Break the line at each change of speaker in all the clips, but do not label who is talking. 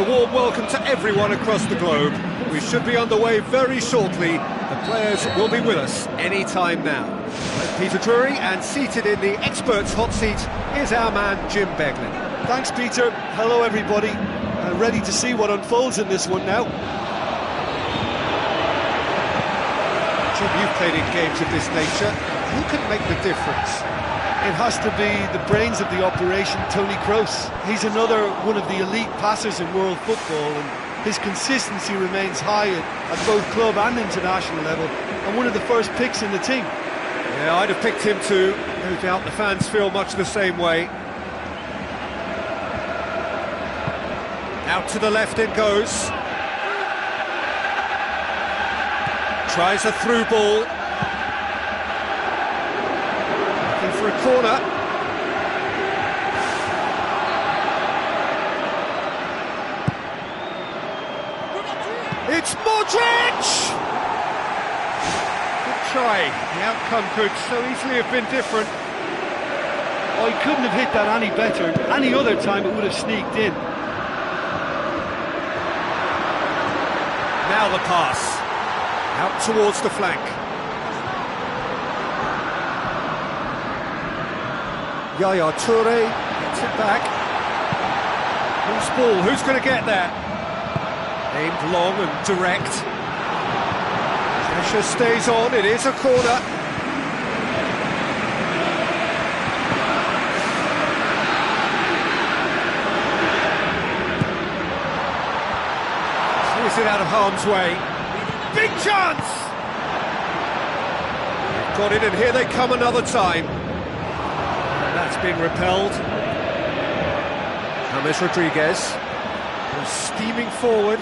warm welcome to everyone across the globe. We should be underway very shortly. The players will be with us any time now. I'm Peter Drury, and seated in the experts' hot seat is our man Jim Beglin.
Thanks, Peter. Hello, everybody. Ready to see what unfolds in this one now.
Jim, you've played in games of this nature. Who can make the difference?
It has to be the brains of the operation, Toni Kroos. He's another one of the elite passers in world football, and his consistency remains high at both club and international level, and one of the first picks in the team.
Yeah, I'd have picked him too. No doubt the fans feel much the same way. Out to the left it goes. Tries a through ball. Looking for a corner. It's Modric! Good try. The outcome could so easily have been different.
Oh, he couldn't have hit that any better. Any other time it would have sneaked in.
Now the pass. Out towards the flank. Yaya Toure gets it back. Loose ball, who's going to get there? Aimed long and direct. Pressure stays on, it is a corner. Clears it out of harm's way. Big chance! They've got it, and here they come another time. That's been repelled. James Rodriguez was steaming forward.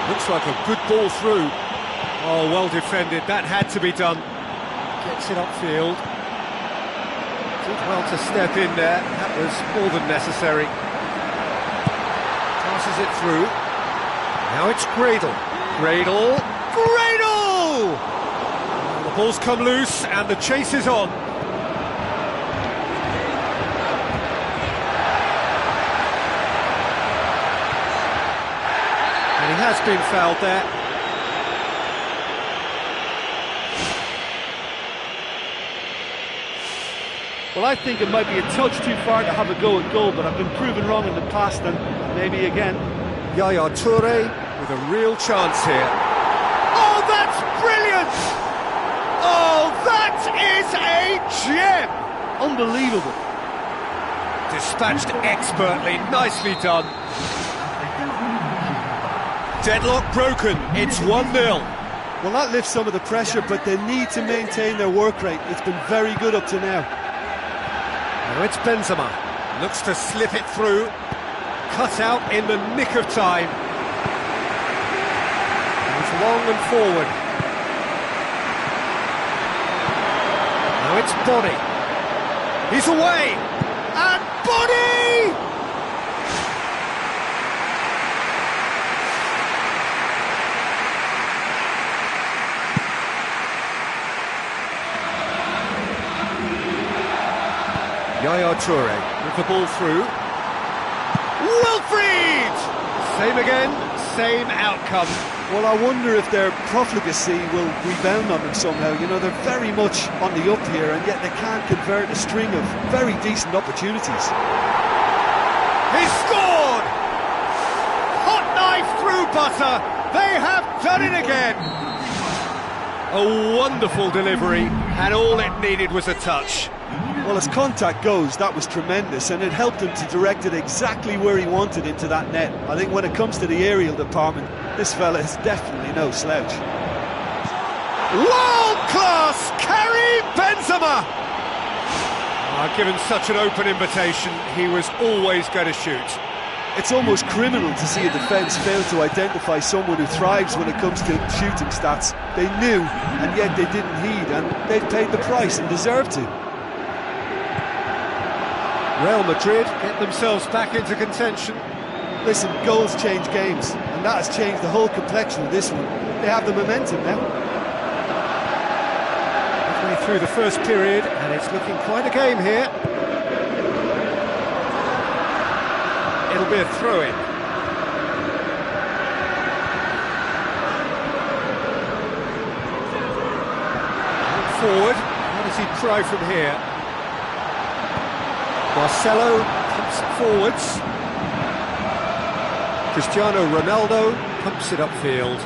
Looks like a good ball through. Oh, well defended. That had to be done. Gets it upfield. Did well to step in there. That was more than necessary. Passes it through. Now it's Gradel. Gradel. The ball's come loose and the chase is on. And he has been fouled there.
Well, I think it might be a touch too far to have a go at goal, but I've been proven wrong in the past, and maybe again.
Yaya Toure with a real chance here. Oh, that's brilliant! Oh, that is a gem!
Unbelievable.
Dispatched expertly, nicely done. Deadlock broken, it's 1-0.
Well, that lifts some of the pressure, but they need to maintain their work rate. It's been very good up to now.
Now it's Benzema. Looks to slip it through. Cut out in the nick of time. It's long and forward. Now it's Body. He's away! And Body! Yaya Toure with the ball through. Wilfried! Same again, same outcome.
Well, I wonder if their profligacy will rebound on them somehow. You know, they're very much on the up here, and yet they can't convert a string of very decent opportunities.
He scored! Hot knife through butter. They have done it again. A wonderful delivery, and all it needed was a touch.
Well, as contact goes, that was tremendous, and it helped him to direct it exactly where he wanted into that net. I think when it comes to the aerial department, this fella is definitely no slouch.
World-class Karim Benzema! Given such an open invitation, he was always going to shoot.
It's almost criminal to see a defence fail to identify someone who thrives when it comes to shooting stats. They knew, and yet they didn't heed, and they've paid the price and deserve to.
Real Madrid get themselves back into contention.
Listen, goals change games, and that has changed the whole complexion of this one. They have the momentum now.
Halfway through the first period, and it's looking quite a game here. it'll be a throw-in. Forward, how does he try from here? Marcelo pumps it forwards. Cristiano Ronaldo pumps it upfield.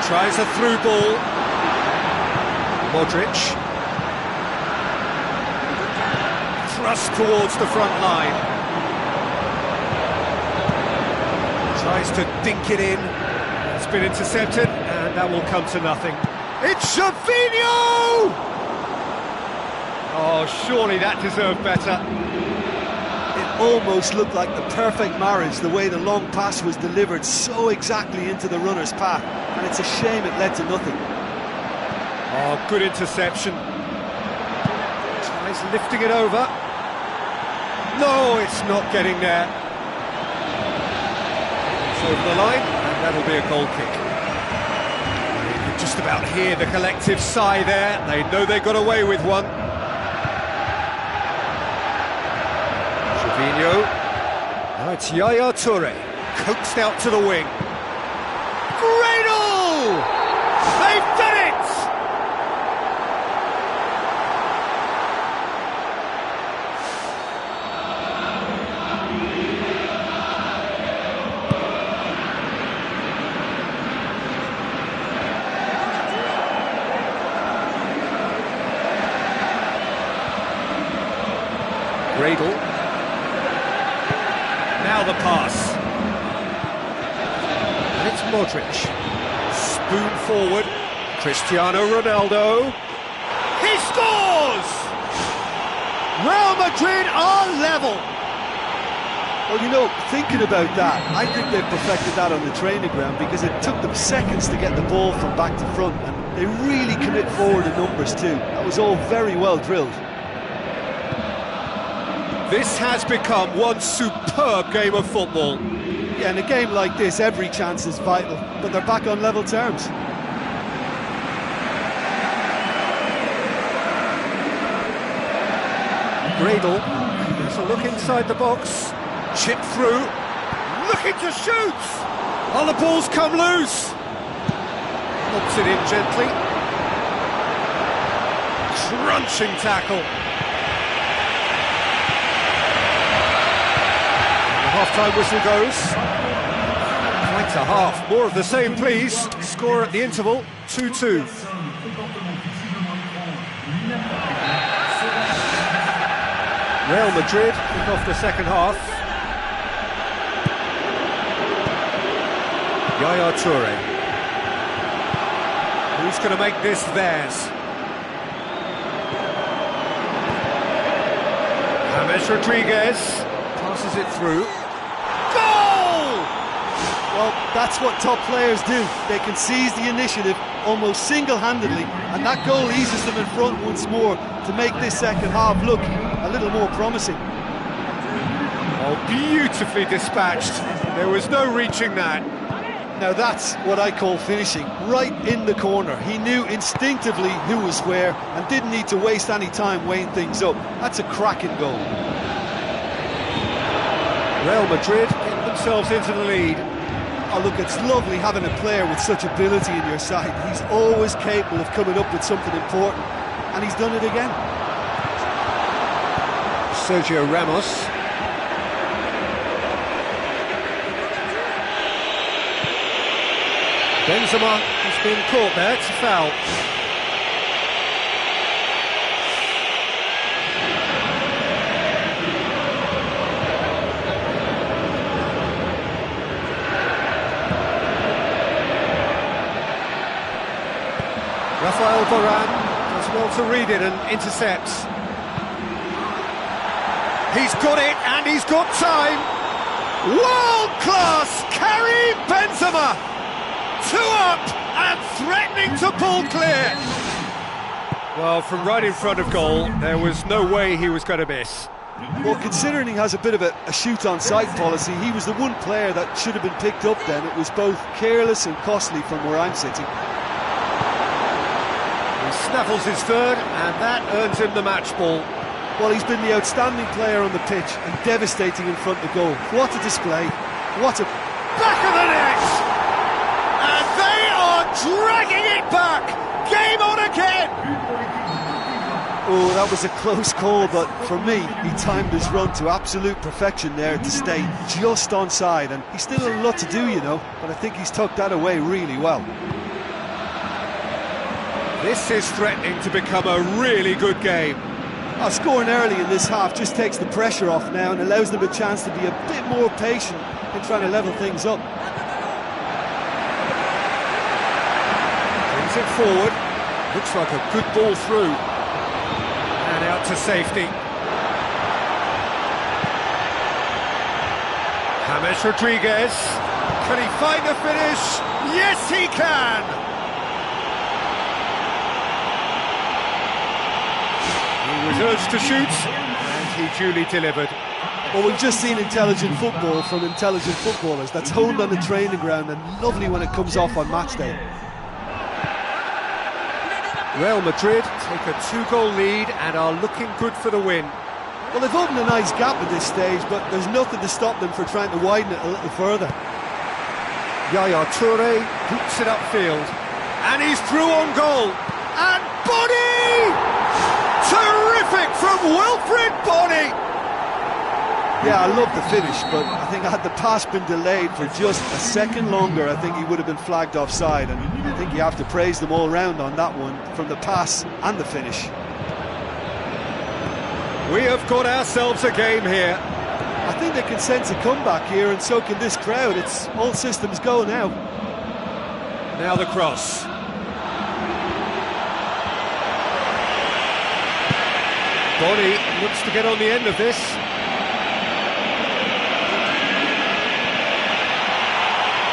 Tries a through ball. Modric. Thrust towards the front line. Tries to dink it in. It's been intercepted, and that will come to nothing. It's Gervinho! Oh, surely that deserved better.
It almost looked like the perfect marriage, the way the long pass was delivered so exactly into the runner's path, and it's a shame it led to nothing.
Oh, good interception. Tries lifting it over. No, it's not getting there. Over the line, and that'll be a goal kick. You can just about hear the collective sigh there. They know they got away with one. Gervinho. Now it's Yaya Toure, coaxed out to the wing. Gradle! They've done it! Gradle. Now the pass. And it's Modric. Spoon forward. Cristiano Ronaldo. He scores! Real Madrid are level.
Well, you know, thinking about that, I think they've perfected that on the training ground because it took them seconds to get the ball from back to front, and they really commit forward in numbers too. That was all very well drilled.
This has become one superb game of football.
Yeah, in a game like this, every chance is vital, but they're back on level terms.
Gradle, there's a look inside the box, chip through, looking to shoot! Oh, the ball's come loose! Lobs it in gently. Crunching tackle. Half-time whistle goes. Quite a half. More of the same, please. Score at the interval, 2-2. Real Madrid kick off the second half. Yaya Toure. Who's going to make this theirs? James Rodriguez passes it through. Goal!
Well, that's what top players do. They can seize the initiative almost single-handedly, and that goal eases them in front once more to make this second half look a little more promising.
Oh, beautifully dispatched. There was no reaching that.
Now that's what I call finishing, right in the corner. He knew instinctively who was where and didn't need to waste any time weighing things up. That's a cracking goal.
Real Madrid get themselves into the lead.
Oh, look, it's lovely having a player with such ability in your side. He's always capable of coming up with something important, and he's done it again.
Sergio Ramos. Benzema has been caught there, it's a foul. Rafael Varane does well to read it and intercepts. He's got it and he's got time. World class Karim Benzema. 2 up and threatening to pull clear. Well, from right in front of goal, there was no way he was going to miss.
Well, considering he has a bit of a shoot on sight policy, he was the one player that should have been picked up then. It was both careless and costly from where I'm sitting.
He snaffles his third, and that earns him the match ball.
Well, he's been the outstanding player on the pitch and devastating in front of goal. What a display. What a...
Back of the net! And they are dragging it back! Game on again!
Oh, that was a close call, but for me, he timed his run to absolute perfection there to stay just onside, and he's still a lot to do, you know, but I think he's tucked that away really well.
This is threatening to become a really good game.
Scoring early in this half just takes the pressure off now and allows them a chance to be a bit more patient in trying to level things up.
Brings it forward, looks like a good ball through. And out to safety. James Rodriguez. Can he find the finish? Yes, he can! He was urged to shoot, and he duly delivered.
Well, we've just seen intelligent football from intelligent footballers. That's honed on the training ground and lovely when it comes off on match day.
Real Madrid take a 2-goal lead and are looking good for the win.
Well, they've opened a nice gap at this stage, but there's nothing to stop them for trying to widen it a little further.
Yaya Toure boots it upfield, and he's through on goal. And Bonney! Terrific from Wilfried Bonney!
Yeah, I love the finish, but I think had the pass been delayed for just a second longer, I think he would have been flagged offside, and I think you have to praise them all round on that one, from the pass and the finish.
We have got ourselves a game here.
I think they can sense a comeback here, and so can this crowd. It's all systems go now.
Now the cross. Bonney looks to get on the end of this.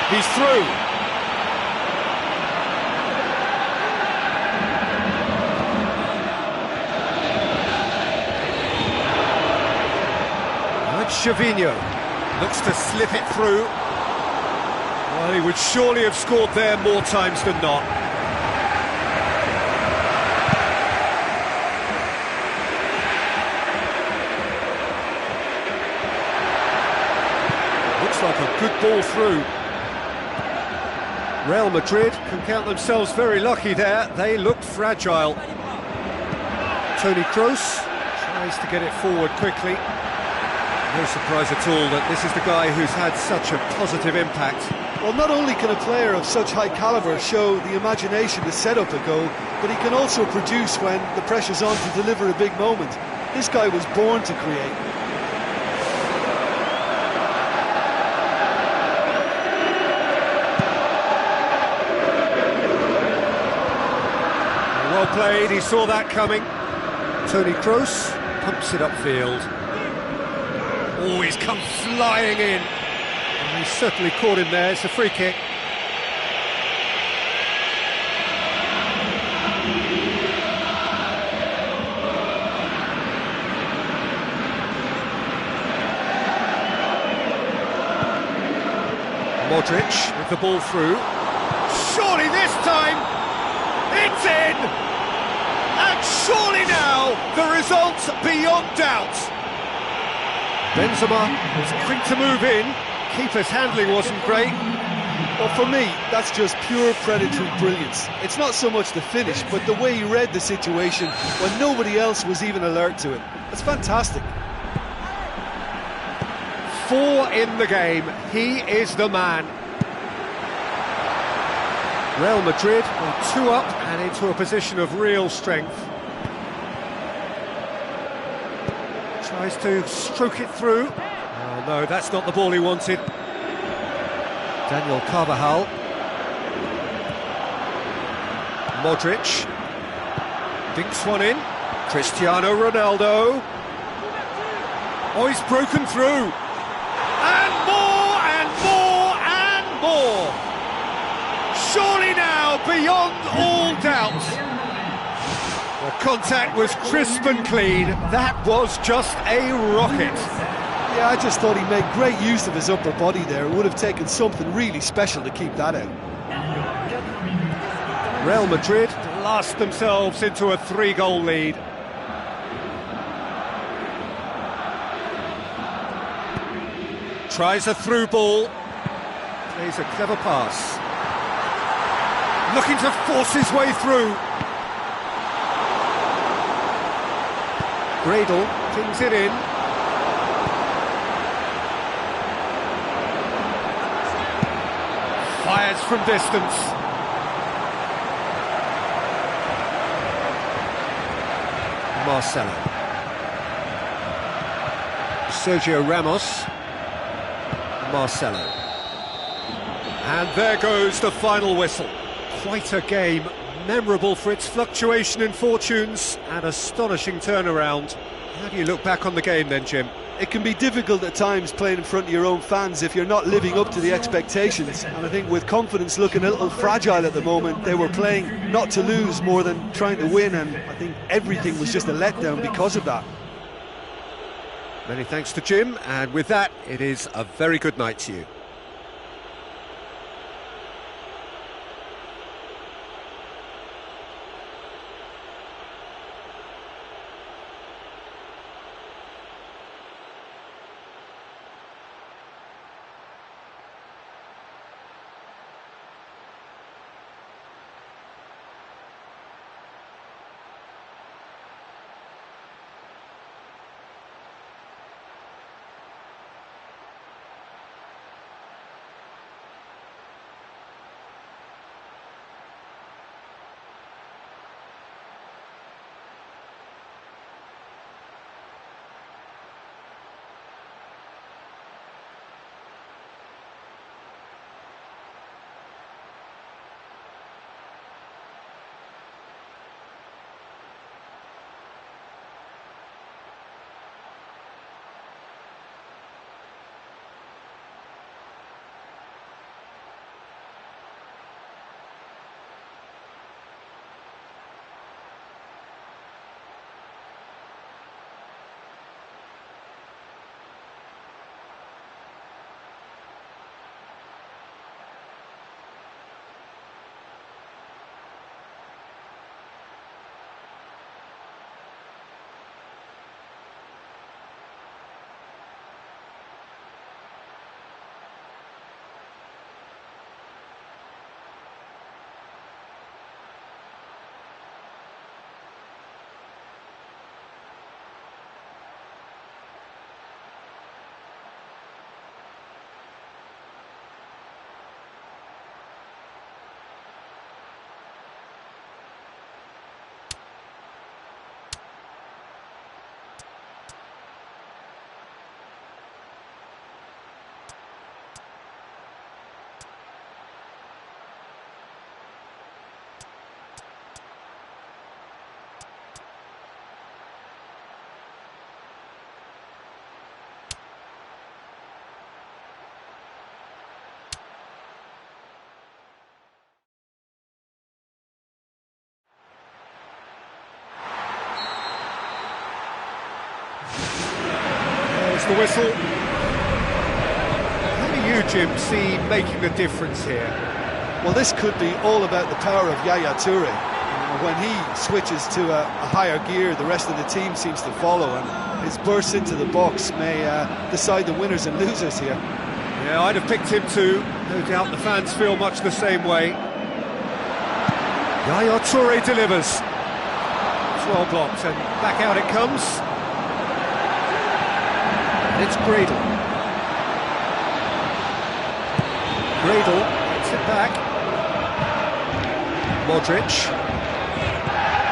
He's through. Chavinho looks to slip it through. Well, he would surely have scored there more times than not. Looks like a good ball through. Real Madrid can count themselves very lucky there. They looked fragile. Toni Kroos tries to get it forward quickly. No surprise at all that this is the guy who's had such a positive impact.
Well, not only can a player of such high calibre show the imagination to set up a goal, but he can also produce when the pressure's on to deliver a big moment. This guy was born to create.
Well played, he saw that coming. Toni Kroos pumps it upfield. Oh, he's come flying in. And he's certainly caught him there. It's a free kick. Modric with the ball through. Surely this time it's in! And surely now the result's beyond doubt. Benzema was quick to move in. Keeper's handling wasn't great.
Well, for me, that's just pure predatory brilliance. It's not so much the finish, but the way he read the situation when nobody else was even alert to it. It's fantastic.
4 in the game. He is the man. Real Madrid are 2 up and into a position of real strength. Tries to stroke it through. Oh no, that's not the ball he wanted. Daniel Carvajal. Modric. Dinks one in. Cristiano Ronaldo. Oh, he's broken through. And more, and more, and more. Surely now, beyond all doubt. The contact was crisp and clean. That was just a rocket.
Yeah, I just thought he made great use of his upper body there. It would have taken something really special to keep that out.
Real Madrid blast themselves into a 3-goal lead. Tries a through ball. Plays a clever pass. Looking to force his way through. Gradle pings it in. Fires from distance. Marcelo. Sergio Ramos. Marcelo. And there goes the final whistle. Quite a game, memorable for its fluctuation in fortunes and astonishing turnaround. How do you look back on the game then, Jim?
It can be difficult at times playing in front of your own fans if you're not living up to the expectations. And I think with confidence looking a little fragile at the moment, they were playing not to lose more than trying to win, and I think everything was just a letdown because of that.
Many thanks to Jim, and with that, it is a very good night to you. There's the whistle. How do you, Jim, see making the difference here?
Well, this could be all about the power of Yaya Toure. When he switches to a higher gear, the rest of the team seems to follow, and his burst into the box may decide the winners and losers here.
Yeah, I'd have picked him too. No doubt the fans feel much the same way. Yaya Toure delivers. It's well blocked, and back out it comes. And it's Gradle. Gradle gets it back. Modric.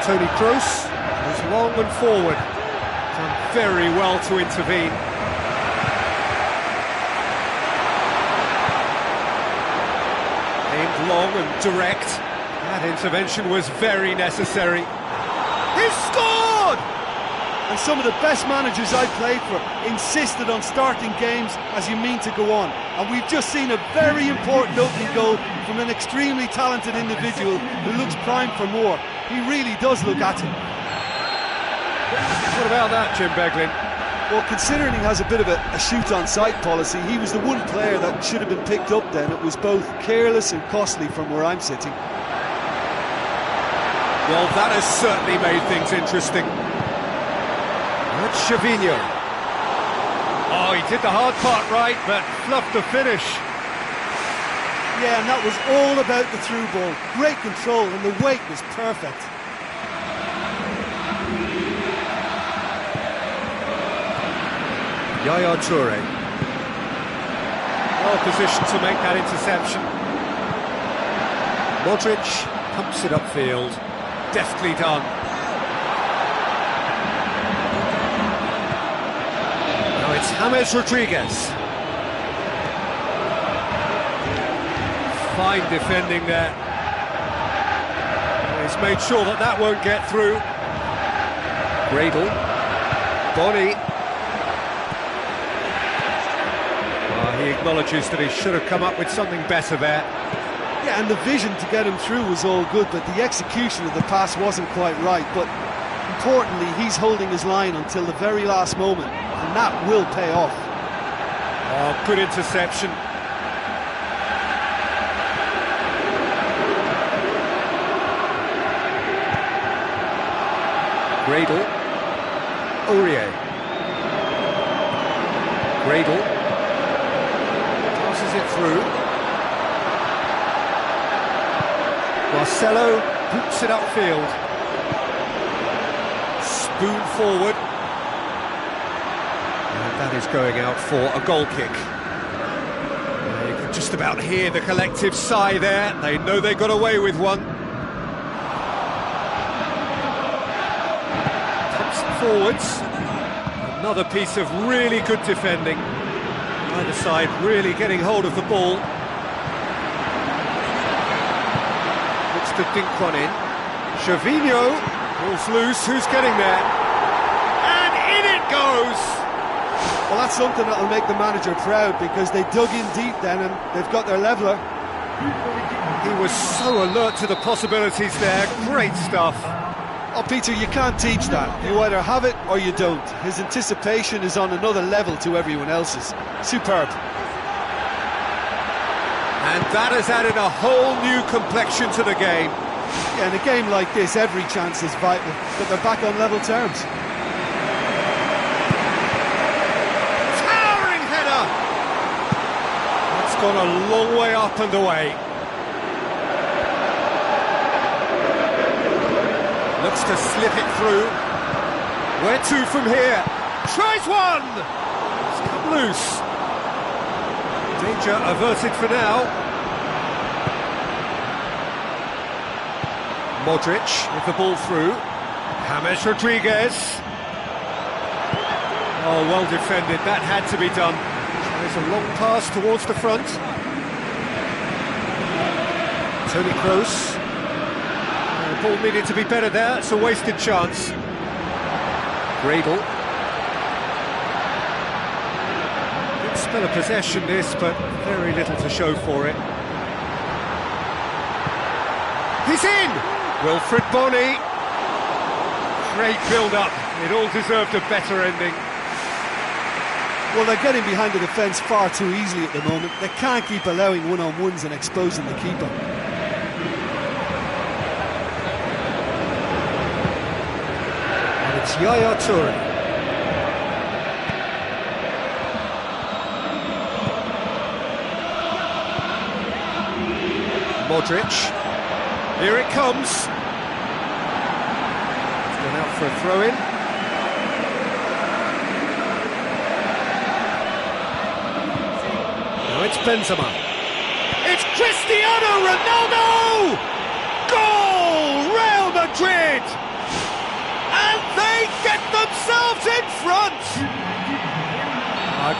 Toni Kroos goes long and forward. Done very well to intervene. Aimed long and direct. That intervention was very necessary. He's scored!
And some of the best managers I've played for insisted on starting games as you mean to go on. And we've just seen a very important opening goal from an extremely talented individual who looks primed for more. He really does look at him.
What about that, Jim Beglin?
Well, considering he has a bit of a shoot-on-sight policy, he was the one player that should have been picked up then. It was both careless and costly from where I'm sitting.
Well, that has certainly made things interesting. That's Chauvinho. Oh, he did the hard part right, but fluffed the finish.
Yeah, and that was all about the through ball. Great control, and the weight was perfect.
Yaya Toure. Well positioned to make that interception. Modric pumps it upfield. Deftly done. Now it's James Rodriguez. Fine defending there. He's made sure that that won't get through. Gradle. Boni. He acknowledges that he should have come up with something better there.
Yeah, and the vision to get him through was all good, but the execution of the pass wasn't quite right. But importantly, he's holding his line until the very last moment, and that will pay off.
Oh, good interception. Gradle. Aurier. Gradle. Passes it through. Marcelo boots it upfield. Spoon forward. And that is going out for a goal kick. You can just about hear the collective sigh there. They know they got away with one. Puts it forwards. Another piece of really good defending. Either side really getting hold of the ball. Looks to dink one in. Chauvinho pulls loose. Who's getting there? And in it goes!
Well, that's something that'll make the manager proud, because they dug in deep then and they've got their leveller.
He was so alert to the possibilities there. Great stuff.
Oh, Peter, you can't teach that. You either have it or you don't. His anticipation is on another level to everyone else's. Superb.
And that has added a whole new complexion to the game.
Yeah, in a game like this, every chance is vital, but they're back on level terms.
Towering header! That's gone a long way up and away. Looks to slip it through. Where to from here? Tries one! It's come loose. Danger averted for now. Modric with the ball through. James Rodriguez. Oh, well defended. That had to be done. There's a long pass towards the front. Toni Kroos. The ball needed to be better there. It's a wasted chance. Gradle. Good spell of possession this, but very little to show for it. He's in! Wilfried Boni. Great build-up. It all deserved a better ending.
Well, they're getting behind the defence far too easily at the moment. They can't keep allowing one-on-ones and exposing the keeper.
It's Yaya Toure. Modric. Here it comes. It's gone out for a throw-in. Now it's Benzema. It's Cristiano Ronaldo! Goal! Real Madrid! And they get themselves in front!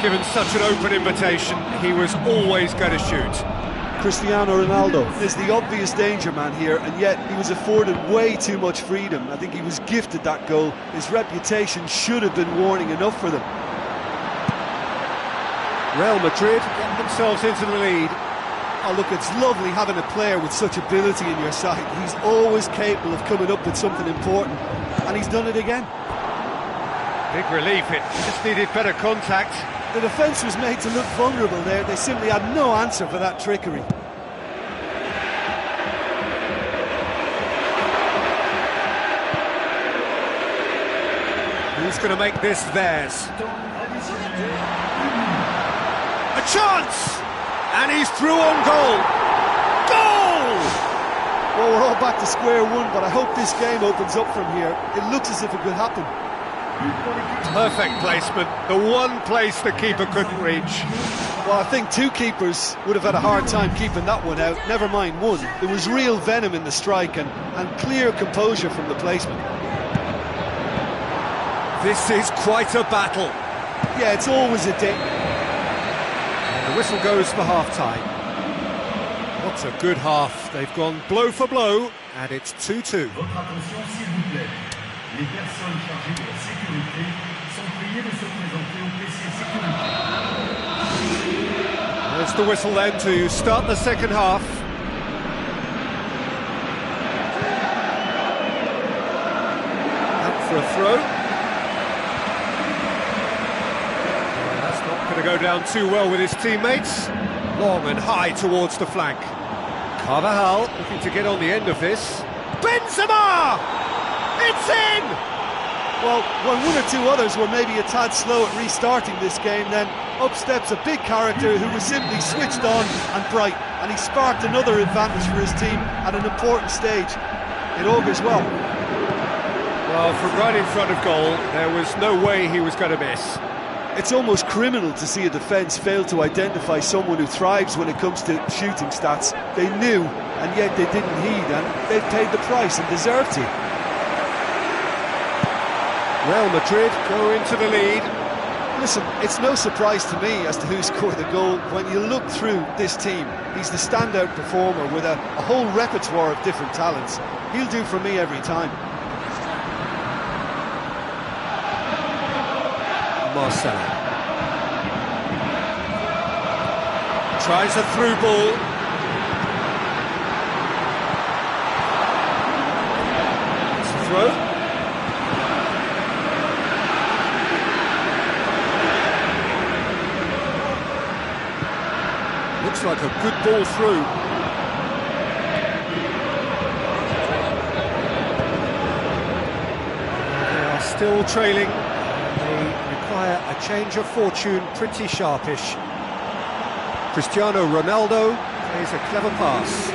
Given such an open invitation, he was always going to shoot.
Cristiano Ronaldo is the obvious danger man here, and yet he was afforded way too much freedom. I think he was gifted that goal. His reputation should have been warning enough for them.
Real Madrid get themselves into the lead.
Oh, look, it's lovely having a player with such ability in your side. He's always capable of coming up with something important, and he's done it again.
Big relief, it just needed better contact.
The defence was made to look vulnerable there. They simply had no answer for that trickery.
who's going to make this theirs. A chance! And he's through on goal. Goal!
Well, we're all back to square one, but I hope this game opens up from here. It looks as if it could happen.
Perfect placement, the one place the keeper couldn't reach.
Well, I think two keepers would have had a hard time keeping that one out, never mind one. There was real venom in the strike and clear composure from the placement.
This is quite a battle.
Yeah, it's always a day.
The whistle goes for half-time. What a good half. They've gone blow for blow, and it's 2-2.
Votre attention, s'il vous plaît. Les personnes chargées de la sécurité sont priées de se présenter au PC sécurité.
There's the whistle then to start the second half. Up for a throw. That's not going to go down too well with his teammates. Long and high towards the flank. Carvajal looking to get on the end of this. Benzema! It's in!
Well, when one or two others were maybe a tad slow at restarting this game, then up steps a big character who was simply switched on and bright, and he sparked another advantage for his team at an important stage. It augurs well.
Well, from right in front of goal, there was no way he was going to miss.
It's almost criminal to see a defence fail to identify someone who thrives when it comes to shooting stats. They knew, and yet they didn't heed, and they've paid the price and deserve to.
Real Madrid go into the lead.
Listen, it's no surprise to me as to who scored the goal. When you look through this team, he's the standout performer with a whole repertoire of different talents. He'll do for me every time.
Marcelo tries a through ball. It's a throw. Looks like a good ball through. They are still trailing. They require a change of fortune, pretty sharpish. Cristiano Ronaldo plays a clever pass.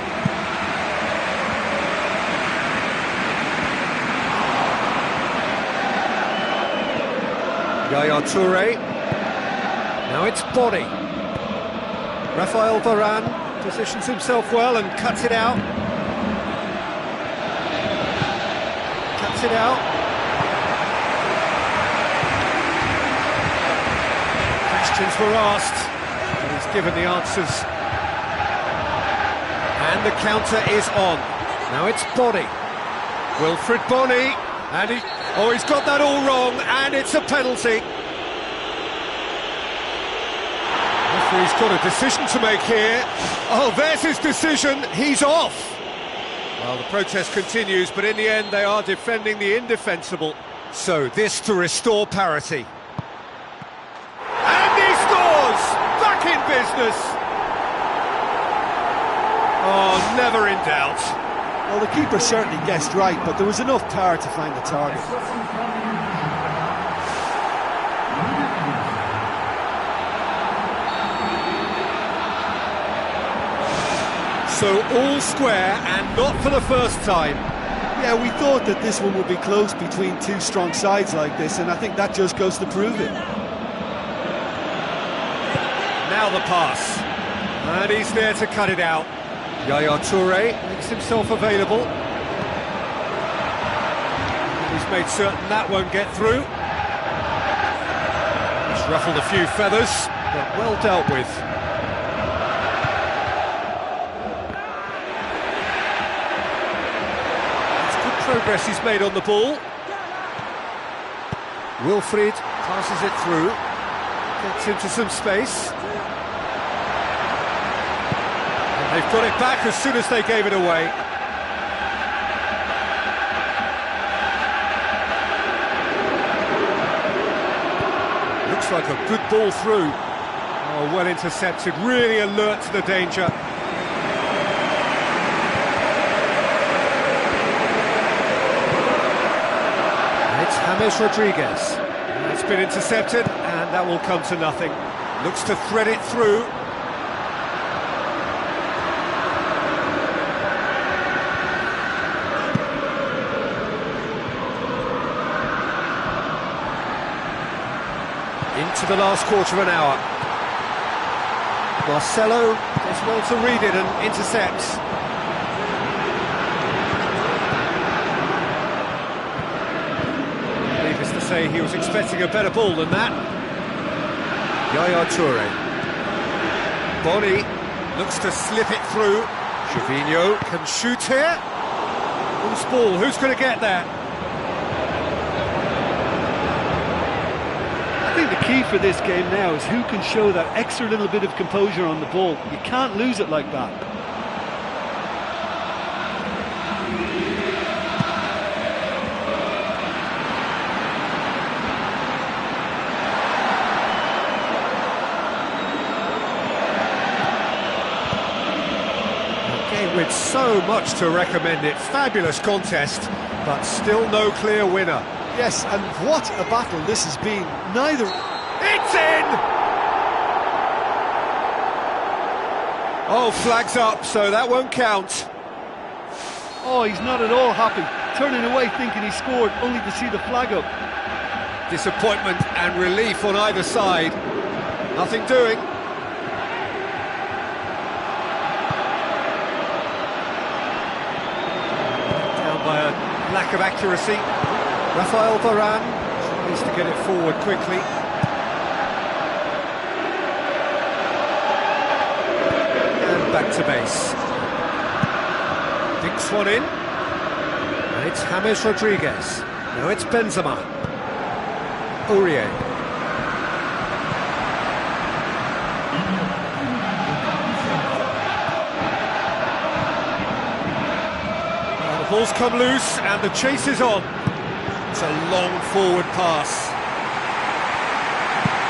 Yaya Toure. Now it's Body. Rafael Varane positions himself well and cuts it out. Cuts it out. Questions were asked, and he's given the answers. And the counter is on. Now it's Body. Wilfried Bony, and he's got that all wrong, and it's a penalty. Referee's got a decision to make here. Oh, there's his decision, he's off. Well, the protest continues, but in the end they are defending the indefensible. So this to restore parity. Back in business. Oh, never in doubt.
Well, the keeper certainly guessed right, but there was enough power to find the target.
So all square, and not for the first time.
Yeah, we thought that this one would be close between two strong sides like this, and I think that just goes to prove it.
Now the pass, and he's there to cut it out. Yaya Toure makes himself available. He's made certain that won't get through. He's ruffled a few feathers, but well dealt with. It's good progress he's made on the ball. Wilfried passes it through, gets into some space. They've got it back as soon as they gave it away. Looks like a good ball through. Oh, well intercepted, really alert to the danger. It's James Rodriguez. That's been intercepted, and that will come to nothing. Looks to thread it through. Into the last quarter of an hour. Marcelo does well to read it and intercepts. Needless to say, he was expecting a better ball than that. Yaya Toure. Boni looks to slip it through. Gervinho can shoot here. Loose ball, who's going to get that?
I think the key for this game now is who can show that extra little bit of composure on the ball. You can't lose it like that.
With so much to recommend it, fabulous contest, but still no clear winner.
Yes, and what a battle this has been. Neither...
It's in! Oh, flags up, so that won't count.
Oh, he's not at all happy. Turning away thinking he scored, only to see the flag up.
Disappointment and relief on either side. Nothing doing. By a lack of accuracy. Rafael Varane needs to get it forward quickly. And back to base. Dinks one in. And it's James Rodriguez. Now it's Benzema. Aurier. Ball's come loose and the chase is on. It's a long forward pass.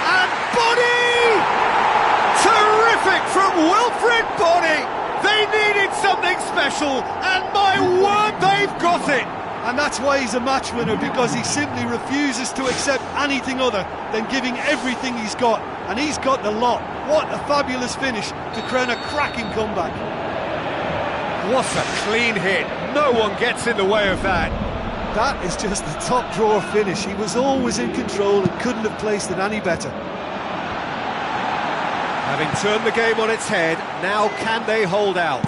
And Boni! Terrific from Wilfried Boni! They needed something special, and my word, they've got it!
And that's why he's a match winner, because he simply refuses to accept anything other than giving everything he's got. And he's got the lot. What a fabulous finish to crown a cracking comeback.
What a clean hit. No one gets in the way of that.
That is just the top drawer finish. He was always in control and couldn't have placed it any better.
Having turned the game on its head, now can they hold out?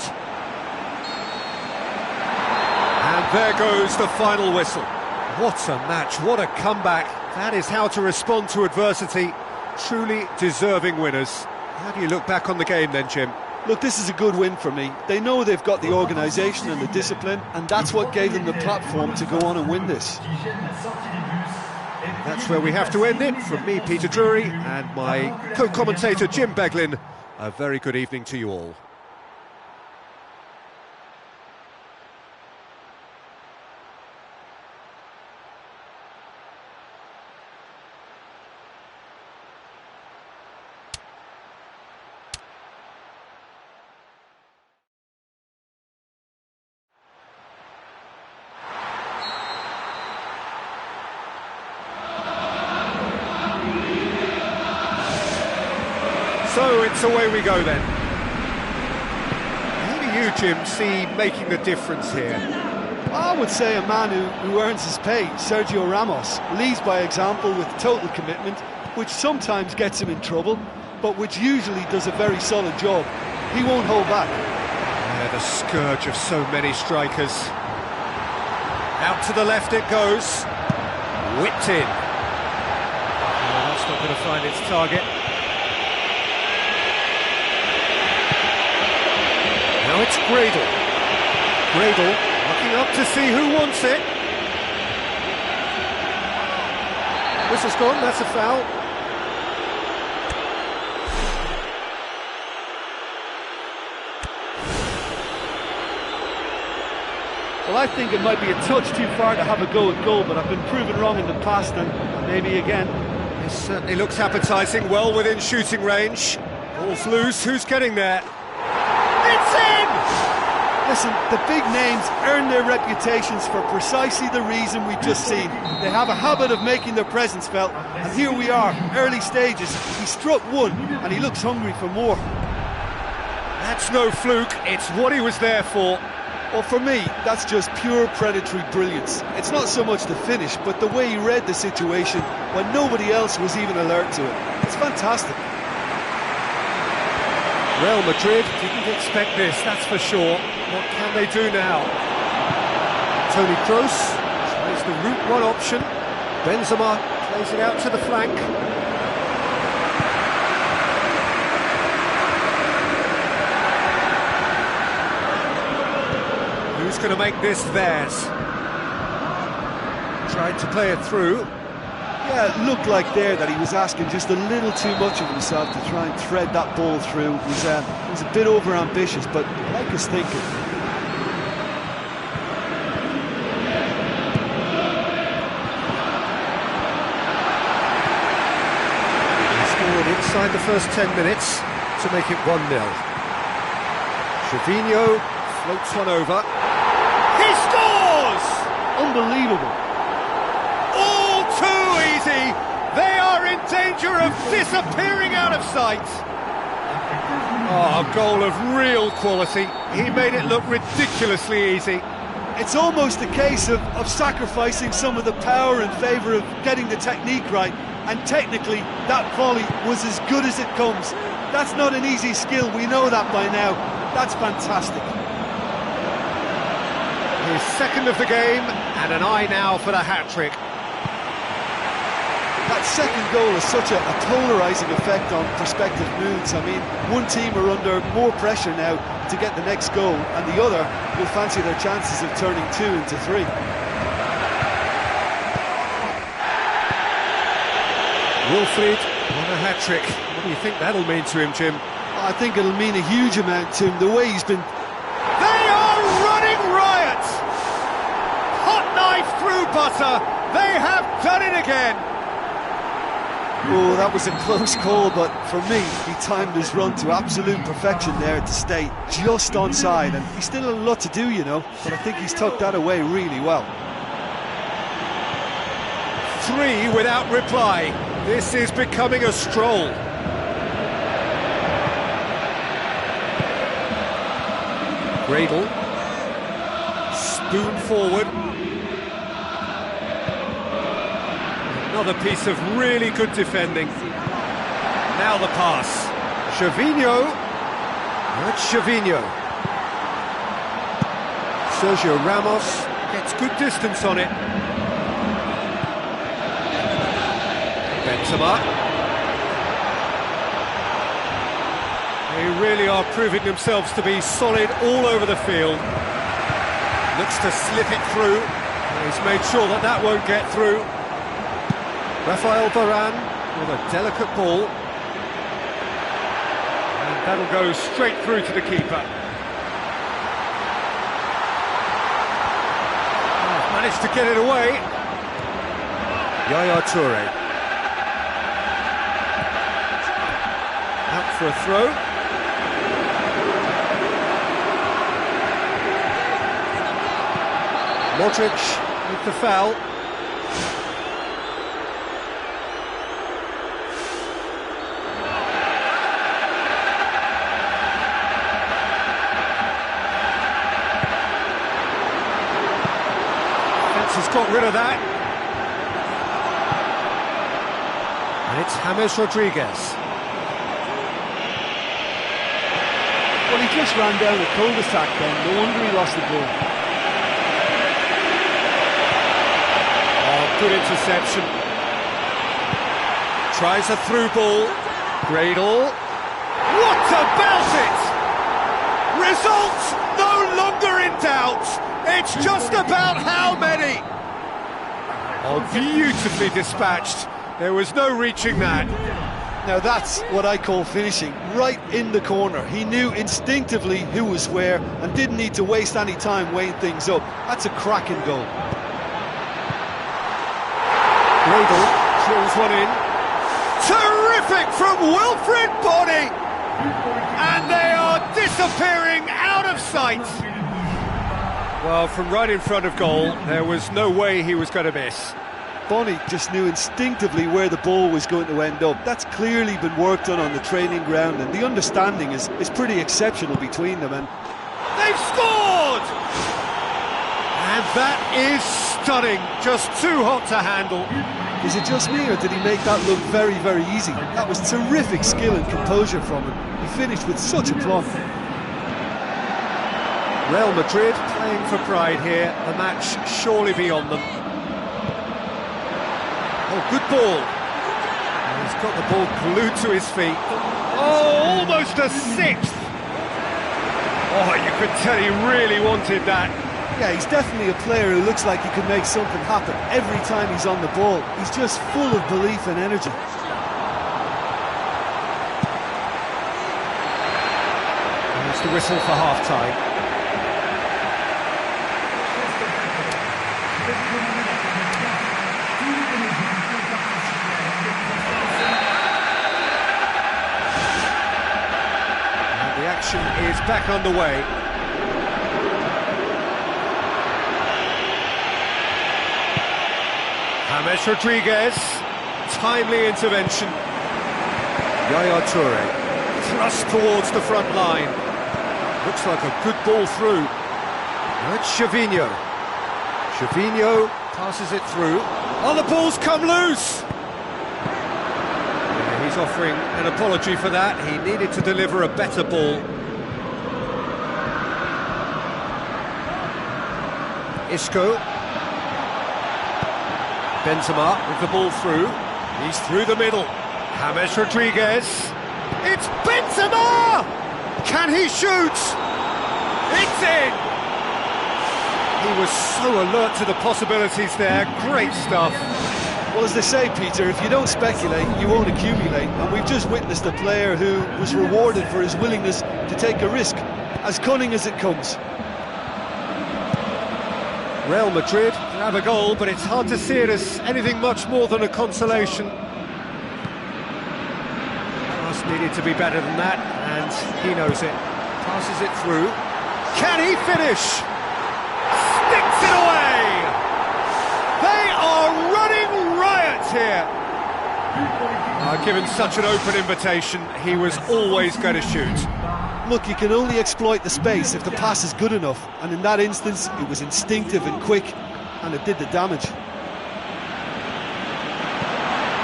And there goes the final whistle. What a match, what a comeback. That is how to respond to adversity. Truly deserving winners. How do you look back on the game then, Jim?
Look, this is a good win for me. They know they've got the organisation and the discipline, and that's what gave them the platform to go on and win this.
That's where we have to end it. From me, Peter Drury, and my co-commentator, Jim Beglin, a very good evening to you all. So it's away we go then. How do you, Jim, see making the difference here?
I would say a man who earns his pay, Sergio Ramos, leads by example with total commitment, which sometimes gets him in trouble, but which usually does a very solid job. He won't hold back.
Yeah, the scourge of so many strikers. Out to the left it goes. Whipped in. Oh, that's not going to find its target. Now it's Gradel. Gradel looking up to see who wants it. Whistle's gone, that's a foul.
Well, I think it might be a touch too far to have a go at goal, but I've been proven wrong in the past, and maybe again.
It certainly looks appetising, well within shooting range. Ball's loose, who's getting there? It's in!
Listen, the big names earn their reputations for precisely the reason we've just seen. They have a habit of making their presence felt, and here we are, early stages. He struck one, and he looks hungry for more.
That's no fluke, it's what he was there for.
Well, for me, that's just pure predatory brilliance. It's not so much the finish, but the way he read the situation when nobody else was even alert to it. It's fantastic.
Real Madrid didn't expect this, that's for sure. What can they do now? Toni Kroos tries the route one option. Benzema plays it out to the flank. Who's going to make this theirs? Tried to play it through.
Yeah, it looked like there that he was asking just a little too much of himself to try and thread that ball through. It was a bit over-ambitious, but I like his thinking.
He scored inside the first 10 minutes to make it 1-0. Gervinho floats one over. He scores!
Unbelievable.
All too easy. They are in danger of disappearing out of sight. Oh, a goal of real quality. He made it look ridiculously easy.
It's almost a case of sacrificing some of the power in favour of getting the technique right, and technically that volley was as good as it comes. That's not an easy skill, we know that by now. That's fantastic.
His second of the game, and an eye now for the hat-trick.
That second goal has such a polarising effect on prospective moods. I mean, one team are under more pressure now to get the next goal, and the other will fancy their chances of turning 2 into 3.
Wilfried on a hat-trick. What do you think that'll mean to him, Jim?
I think it'll mean a huge amount to him, the way he's been...
They are running riot! Hot knife through butter! They have done it again!
Oh, that was a close call, but for me, he timed his run to absolute perfection there to stay just onside, and he's still a lot to do, you know, but I think he's tucked that away really well.
3 without reply. This is becoming a stroll. Gradle. Spoon forward. Another piece of really good defending. Now the pass. Gervinho. That's Gervinho. Sergio Ramos gets good distance on it. Benzema. They really are proving themselves to be solid all over the field. Looks to slip it through. He's made sure that that won't get through. Rafael Varane with a delicate ball. And that'll go straight through to the keeper. Oh, managed to get it away. Yaya Toure. Out for a throw. Modric with the foul. Has got rid of that. And it's James Rodriguez.
Well, he just ran down a cul-de-sac then, no wonder he lost the ball.
Oh, good interception. Tries a through ball. Gradle. What about it? Results no longer in doubt. It's just about how many. Oh, beautifully dispatched. There was no reaching that.
Now that's what I call finishing, right in the corner. He knew instinctively who was where and didn't need to waste any time weighing things up. That's a cracking goal.
Gradle drills one in. Terrific from Wilfried Bony! And they are disappearing out of sight. Well, from right in front of goal, there was no way he was going to miss.
Bonney just knew instinctively where the ball was going to end up. That's clearly been worked on the training ground, and the understanding is pretty exceptional between them. And
they've scored! And that is stunning, just too hot to handle.
Is it just me, or did he make that look very, very easy? That was terrific skill and composure from him. He finished with such aplomb.
Real Madrid playing for pride here, the match surely beyond them. Oh, good ball. And he's got the ball glued to his feet. Oh, almost a sixth. Oh, you could tell he really wanted that.
Yeah, he's definitely a player who looks like he could make something happen every time he's on the ball. He's just full of belief and energy.
There's the whistle for half-time. And the action is back underway. James Rodriguez, timely intervention. Yaya Toure, thrust towards the front line. Looks like a good ball through. Now it's Gervinho. Gervinho passes it through. Oh, the ball's come loose! Yeah, he's offering an apology for that. He needed to deliver a better ball. Isco. Benzema with the ball through. He's through the middle. James Rodriguez. It's Benzema! Can he shoot? It's in! He was so alert to the possibilities there. Great stuff.
Well, as they say, Peter, if you don't speculate, you won't accumulate. And we've just witnessed a player who was rewarded for his willingness to take a risk, as cunning as it comes.
Real Madrid have a goal, but it's hard to see it as anything much more than a consolation. Pass needed to be better than that, and he knows it. Passes it through. Can he finish? Sticks it away! They are running riot here. Given such an open invitation, he was always going to shoot.
Look, you can only exploit the space if the pass is good enough, and in that instance it was instinctive and quick, and it did the damage.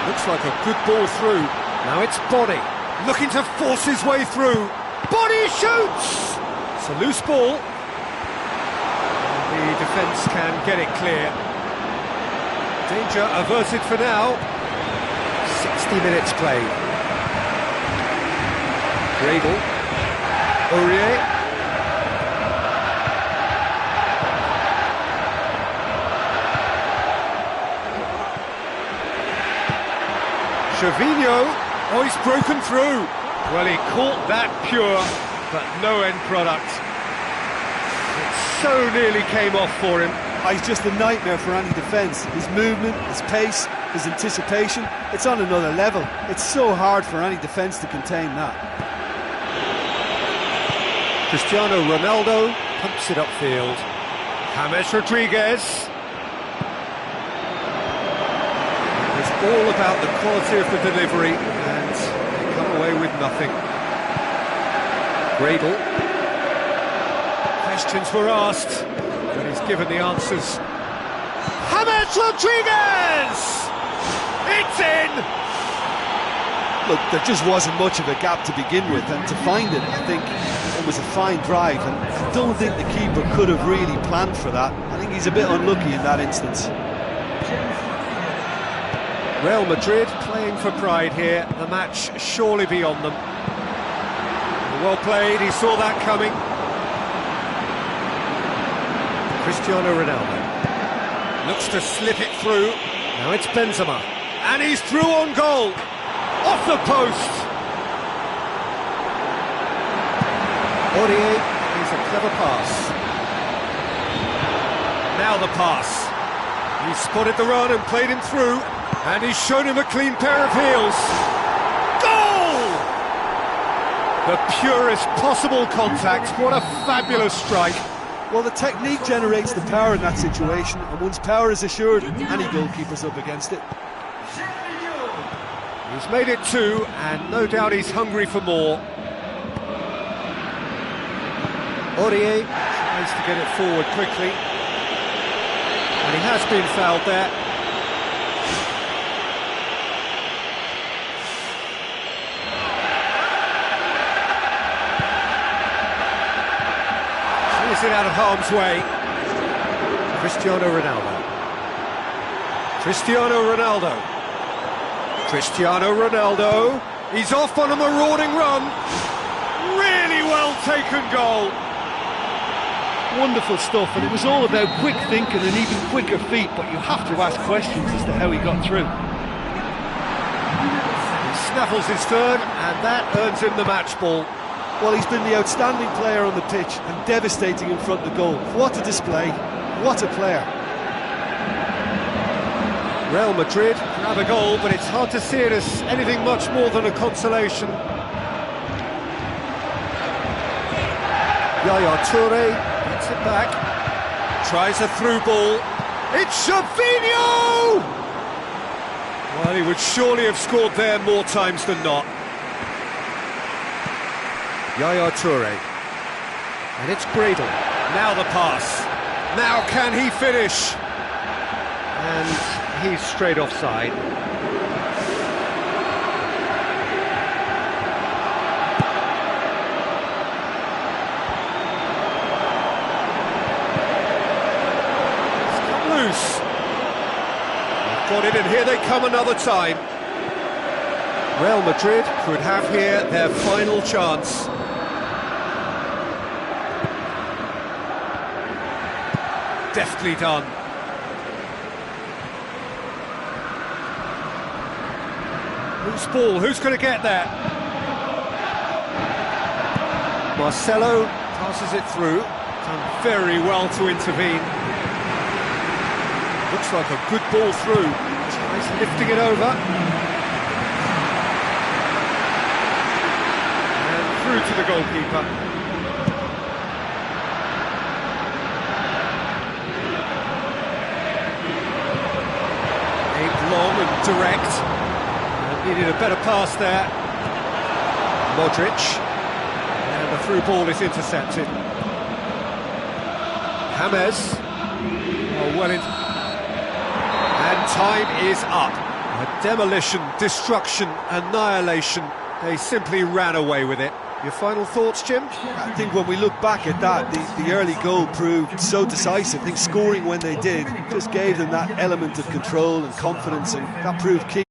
Looks like a good ball through. Now it's Bonney, looking to force his way through. Bonney shoots! It's a loose ball. The defence can get it clear. Danger averted for now. 60 minutes played. Gradle. Aurier. Gervinho. Oh, he's broken through. Well, he caught that pure, but no end product. It so nearly came off for him.
He's just a nightmare for any defence. His movement, his pace, his anticipation, it's on another level. It's so hard for any defence to contain that.
Cristiano Ronaldo pumps it upfield. James Rodriguez. It's all about the quality of the delivery, and they come away with nothing. Gradle. Questions were asked, but he's given the answers. James Rodriguez! It's in!
Look, there just wasn't much of a gap to begin with, and to find it, I think it was a fine drive, and I don't think the keeper could have really planned for that. I think he's a bit unlucky in that instance.
Real Madrid playing for pride here, the match surely beyond them. Well played, he saw that coming. Cristiano Ronaldo looks to slip it through. Now it's Benzema, and he's through on goal. Off the post. Aurier is a clever pass. Now the pass. He spotted the run and played him through, and he's shown him a clean pair of heels. Goal! The purest possible contact. What a fabulous strike.
Well, the technique generates the power in that situation, and once power is assured, any goalkeeper's up against it.
He's made it 2, and no doubt he's hungry for more. Aurier tries to get it forward quickly, and he has been fouled there. He's it out of harm's way. Cristiano Ronaldo. Cristiano Ronaldo. Cristiano Ronaldo. He's off on a marauding run. Really well taken goal.
Wonderful stuff, and it was all about quick thinking and even quicker feet, but you have to ask questions as to how he got through.
He snaffles his third, and that earns him the match ball.
Well, he's been the outstanding player on the pitch and devastating in front of the goal. What a display, what a player.
Real Madrid have a goal, but it's hard to see it as anything much more than a consolation. Yaya Toure gets it back, tries a through ball. It's Gervinho! Well, he would surely have scored there more times than not. Yaya Toure, and it's Gradle. Now the pass. Now can he finish? And he's straight offside. It's come loose. They've got it, and here they come another time. Real Madrid could have here their final chance. Deftly done. Who's ball? Who's going to get there? Marcelo passes it through. Done very well to intervene. Looks like a good ball through. Tries lifting it over. And through to the goalkeeper. Long and direct, and needed a better pass there. Modric, and the through ball is intercepted. James, well in, and time is up. A demolition, destruction, annihilation. They simply ran away with it. Your final thoughts, Jim?
I think when we look back at that, the early goal proved so decisive. I think scoring when they did just gave them that element of control and confidence, and that proved key.